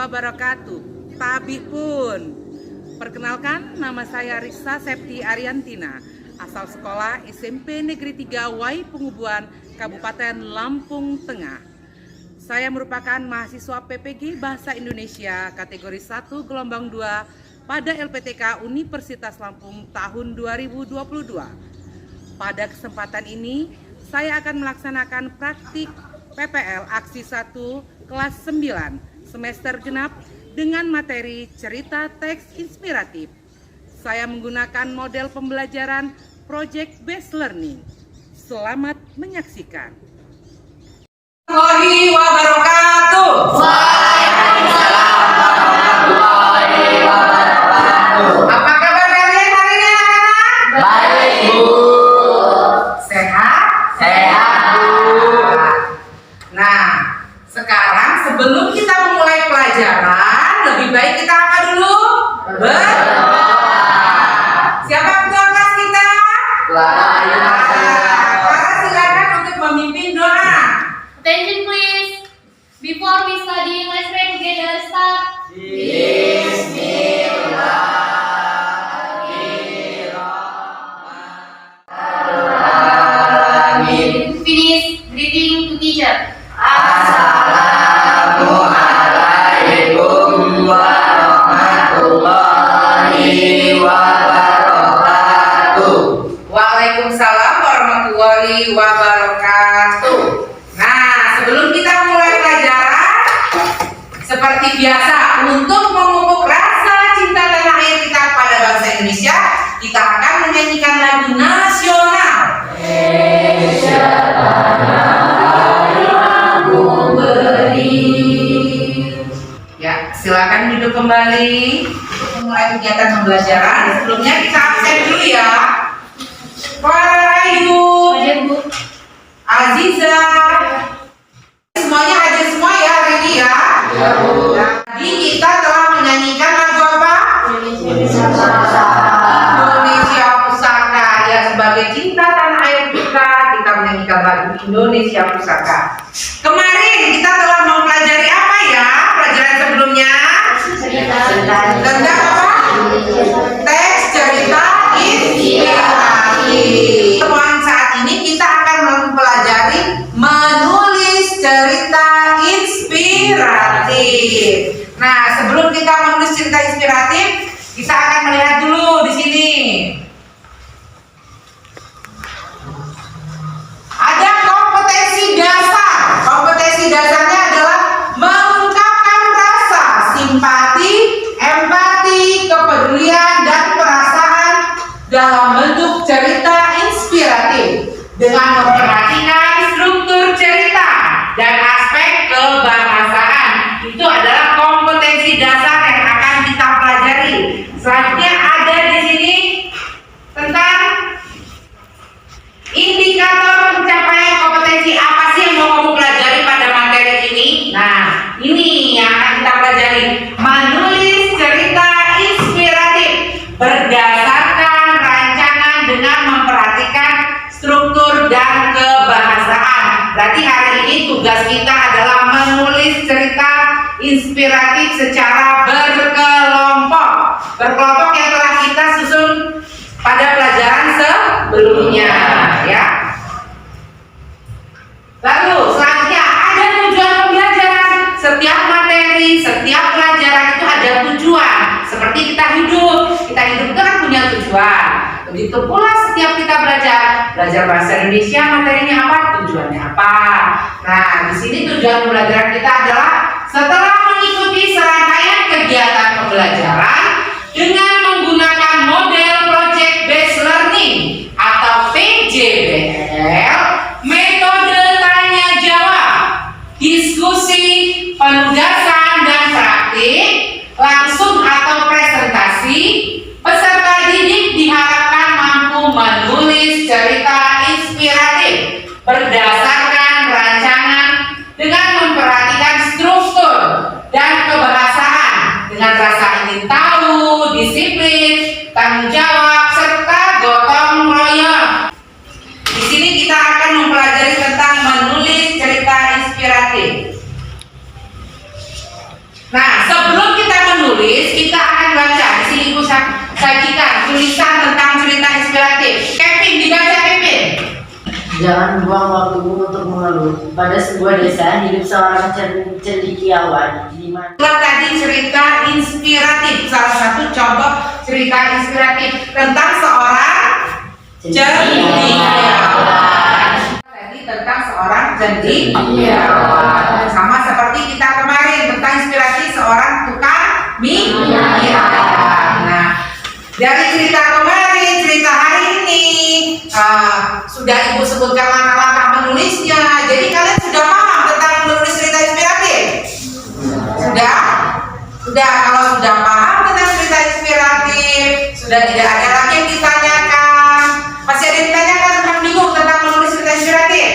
wabarakatuh. Tabih pun. Perkenalkan, nama saya Risa Septi Ariantina, asal sekolah SMP Negeri 3 Wai Pengubuan, Kabupaten Lampung Tengah. Saya merupakan mahasiswa PPG Bahasa Indonesia kategori 1 gelombang 2 pada LPTK Universitas Lampung tahun 2022. Pada kesempatan ini, saya akan melaksanakan praktik PPL Aksi 1 kelas 9 semester genap dengan materi cerita teks inspiratif. Saya menggunakan model pembelajaran Project Based Learning. Selamat menyaksikan. Warahmatullahi wabarakatuh. Waalaikumsalam warahmatullahi wabarakatuh. Apa kabar kalian hari ini anak-anak? Baik, Bu. Sehat? Sehat, Bu. Nah, sekarang sebelum kita memulai pelajaran, lebih baik kita apa dulu? Berdoa. Siapa ketua kelas kita? Clara, silakan untuk memimpin doa. Attention please. Before we study, let's pray together. Start. Bismillahirrahmanirrahim. Finish greeting to teacher. Assalamualaikum warahmatullahi wabarakatuh. Waalaikumsalam warahmatullahi wabarakatuh. Nah, sebelum kita mulai pelajaran, seperti biasa, untuk memupuk rasa cinta tanah air kita kepada bangsa Indonesia, kita akan menyanyikan lagu nasional. Ya, silakan duduk kembali untuk memulai kegiatan pembelajaran. Sebelumnya kita absen dulu ya. Wahyu, Aziza, semuanya hadir semua ya hari ini ya. Tadi kita telah menyanyikan lagu apa? Indonesia Pusaka. Ya, sebagai cinta tanah air kita menyanyikan lagu Indonesia Pusaka. Kemarin kita telah mempelajari apa ya? Pelajaran sebelumnya tentang apa? Teks cerita inspirasi. Teman, saat ini kita akan mempelajari menulis cerita inspiratif. Nah, sebelum kita menulis cerita inspiratif, kita akan melihat dulu di sini. Ada kompetensi dasar. Kompetensi dasarnya adalah mengungkapkan rasa simpati, empati, kepedulian, dan perasaan dalam bentuk cerita inspiratif dengan memperhatikan struktur cerita dan aspek kebahasaan. Itu adalah kompetensi dasar yang akan kita pelajari. Selanjutnya ada di sini tentang indikator pencapaian kompetensi. Apa sih yang mau kamu pelajari pada materi ini? Nah, ini yang akan kita pelajari. Menulis cerita inspiratif berdasarkan rancangan dengan memperhatikan struktur dan kebahasaan. Berarti hari ini tugas kita adalah menulis cerita inspiratif secara berkelompok. Berkelompok yang telah kita susun pada pelajaran sebelumnya, ya. Lalu selanjutnya ada tujuan pembelajaran. Setiap materi, setiap pelajaran itu ada tujuan. Seperti kita hidup itu kan punya tujuan. Begitu pula setiap kita belajar bahasa Indonesia, materinya apa? Tujuannya apa? Nah, di sini tujuan pembelajaran kita adalah setelah mengikuti serangkaian kegiatan pembelajaran dengan menggunakan model Project Based Learning atau PJBL, metode tanya jawab, diskusi, penugasan dan praktik, langsung atau presentasi, peserta didik diharapkan mampu menulis cerita inspiratif berdasarkan rancangan dengan memperhatikan struktur dan kebahasaan dengan rasa ingin tahu, disiplin, tanggung jawab, serta gotong royong. Di sini kita akan mempelajari tentang menulis cerita inspiratif. Nah, Jangan buang waktumu untuk mengeluh. Pada sebuah desa hidup seorang cendekiawan di mana Tadi cerita inspiratif, salah satu contoh cerita inspiratif tentang seorang cendekiawan. Tadi tentang seorang cendekiawan. Sama seperti kita kemarin tentang inspirasi seorang tukang mie. Nah, dari cerita kemarin, cerita hari ini sudah Ibu sebutkan langkah-langkah menulisnya. Jadi kalian sudah paham tentang menulis cerita inspiratif? Sudah? Sudah. Kalau sudah paham tentang cerita inspiratif, sudah tidak ada lagi yang ditanyakan. Masih ada yang ditanyakan tentang bingung tentang menulis cerita inspiratif?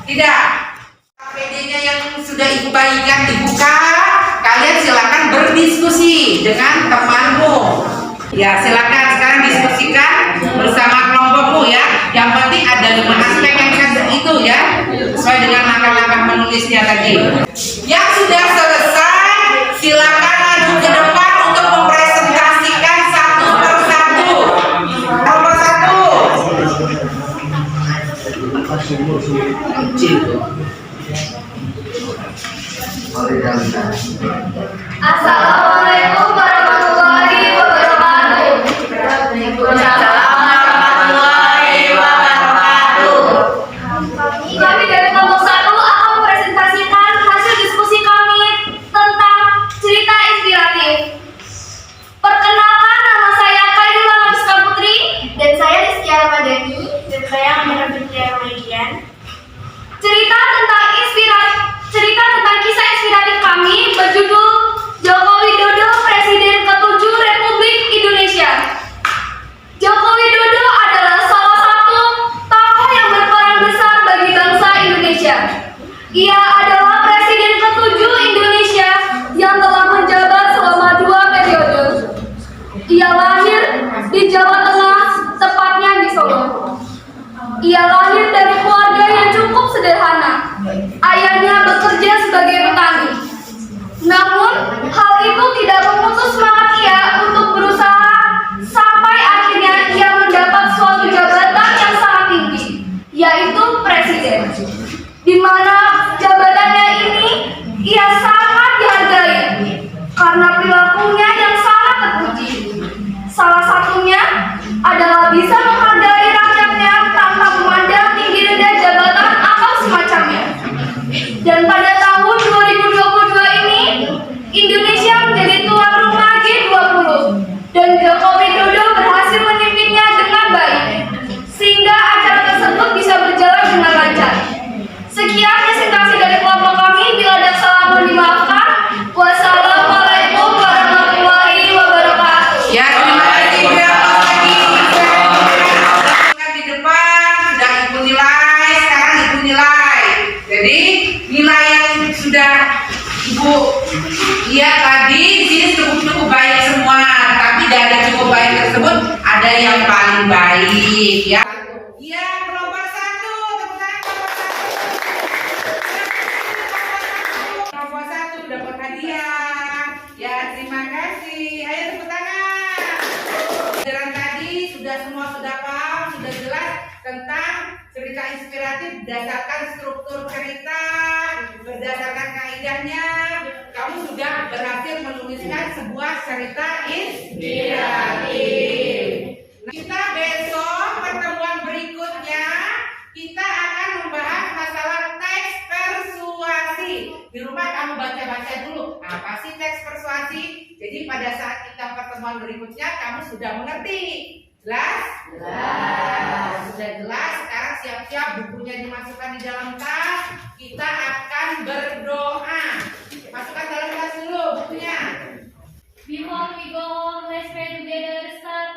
Tidak. PD-nya yang sudah Ibu bagikan dibuka. Kalian silakan berdiskusi dengan temanmu. Ya, silakan sekarang diskusikan bersama kelompokmu ya. Yang penting ada 5 aspek yang itu ya, sesuai dengan langkah-langkah menulisnya tadi. Yang sudah selesai, silakan maju ke depan untuk mempresentasikan satu persatu. Nomor 1. Assalamualaikum warahmatullahi wabarakatuh. Kami dari kelompok 1 akan mempresentasikan hasil diskusi kami tentang cerita inspiratif. Perkenalkan, nama saya Khairul Rizka Putri. Dan saya Rizky Ramadhani. Dan saya Amira Binti Rahmadian. Cerita tentang kisah inspiratif kami berjudul Joko Widodo, Presiden ke-7 Republik Indonesia. Joko Widodo adalah salah satu tokoh yang berperan besar bagi bangsa Indonesia. Ia adalah Presiden ke-7 Indonesia yang telah menjabat selama 2 periode. Ia lahir di Jawa Tengah, tepatnya di Solo. Ia lahir dari keluarga yang cukup sederhana. Ayahnya bekerja sebagai petani. Namun, hal itu tidak memutus semangat ia untuk berusaha sampai akhirnya ia mendapat suatu jabatan yang sangat tinggi, yaitu presiden. Di mana jabatannya ini ia sangat dihargai karena perilakunya yang sangat terpuji. Salah satunya adalah bisa menghargai rakyatnya tanpa memandang tinggi rendah jabatan atau semacamnya. Dan pada tahun 2022 ini, Indonesia menjadi tuan rumah G20 dan Joko Widodo berhasil memimpinnya dengan baik, sehingga acara tersebut bisa berjalan dengan lancar. Sekian presentasi dari kelompok kami. Bila ada salah mohon dimaafkan. Wassalamualaikum warahmatullahi wabarakatuh. Ya, terima kasih di depan sudah Ibu nilai, sekarang Ibu nilai. Jadi nilai yang sudah Ibu lihat tadi di sini cukup baik semua, tapi dari cukup baik tersebut ada yang paling baik ya. Iya, kelompok 1, tepuk tangan kelompok 1 dapat hadiah. Ya, terima kasih. Ayo tepuk tangan. Pelajaran tadi semua sudah paham, sudah jelas tentang cerita inspiratif berdasarkan struktur cerita, berdasarkan kaidahnya. Kamu sudah berhasil menuliskan sebuah cerita inspiratif. Nah, kita besok pertemuan berikutnya kita akan membahas masalah teks persuasi. Di rumah kamu baca-baca dulu apa sih teks persuasi. Jadi pada saat kita pertemuan berikutnya kamu sudah mengerti. Jelas? Jelas. Sudah jelas. Sekarang siap-siap bukunya dimasukkan di dalam tas. Kita akan berdoa. Masukkan dalam tas dulu bukunya. Before we go home, let's pray together. Start.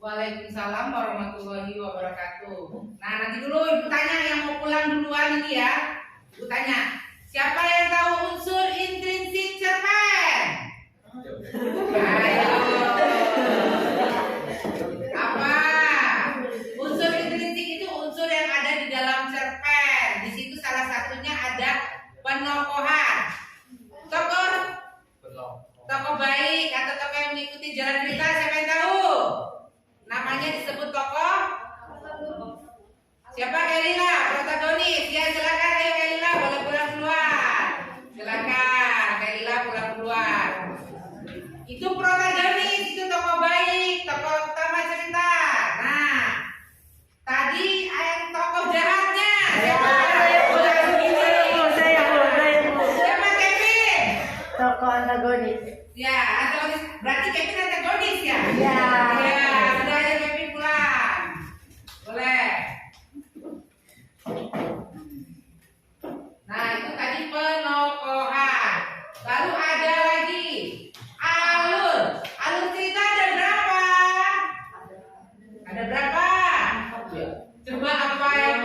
Waalaikumsalam warahmatullahi wabarakatuh. Nah, nanti dulu Ibu tanya yang mau pulang duluan ini ya. Ibu tanya, siapa yang tahu unsur intrinsik cerpen? Ayo. Apa? Unsur intrinsik itu unsur yang ada di dalam cerpen. Di situ salah satunya ada penokohan. Tokoh baik Namanya disebut tokoh. Siapa Kailila? Protagonis. Ya silakan, ayo Kailila boleh pulang keluar. Silakan Kailila pulang keluar. Itu protagonis, itu tokoh baik, tokoh utama cerita. Nah, tadi tokoh jahatnya. Siapa? Siapa Kevin? Tokoh antagonis. Ya, antagonis. Berarti Kevin antagonis ya? Ya. Ya, sudah aja Kevin pulang. Boleh. Nah, itu tadi penokohan. Lalu ada lagi alur. Alur cerita ada berapa? Ada berapa? Coba apa yang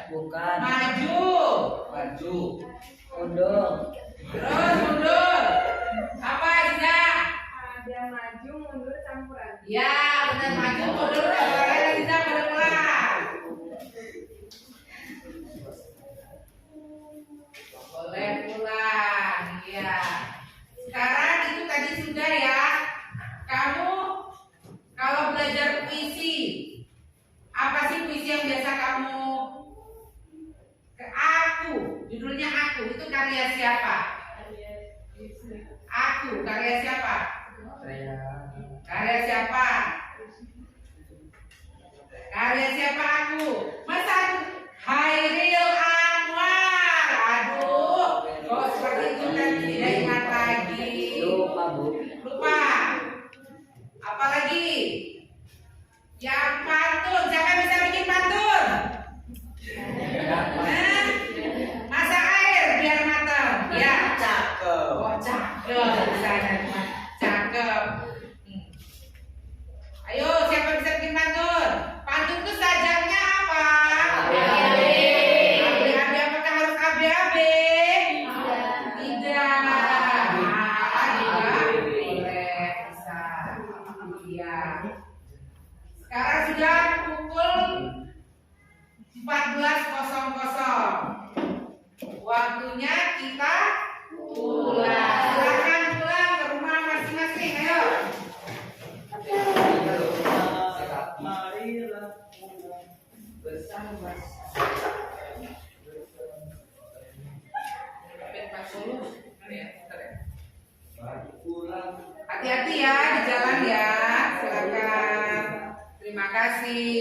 Bukan. maju. Mundur. Terus mundur. Apa Dinda? Ada maju, mundur, campuran. Ya, benar maju mundur campuran Dinda pelan-pelan. Boleh pulang. Ya. Sekarang itu tadi sudah ya. Kamu kalau belajar puisi, apa sih puisi yang biasa kamu? Aku, judulnya Aku, itu karya siapa? Aku, karya siapa? Karya siapa? Karya siapa Aku? Masa aku? Hairil Anwar. Aduh, kok seperti itu kan tidak ingat lagi. Lupa, Bu. Lupa. Apalagi? Yang pantun, siapa bisa bikin pantun? Hah? Masak air biar matang. Ya. Cakep. Oh cakep, bisa cakep. Ayo, siapa bisa bikin pantun? Pantun itu sajaknya apa? Abi-abi. Apakah harus abi-abi? Tidak. Boleh, bisa. Iya. Sekarang sudah pukul 14.00. Waktunya kita pulang. Silakan pulang ke rumah masing-masing. Ayo. Marilah pulang bersama. Hati-hati ya di jalan ya. Silakan. Terima kasih.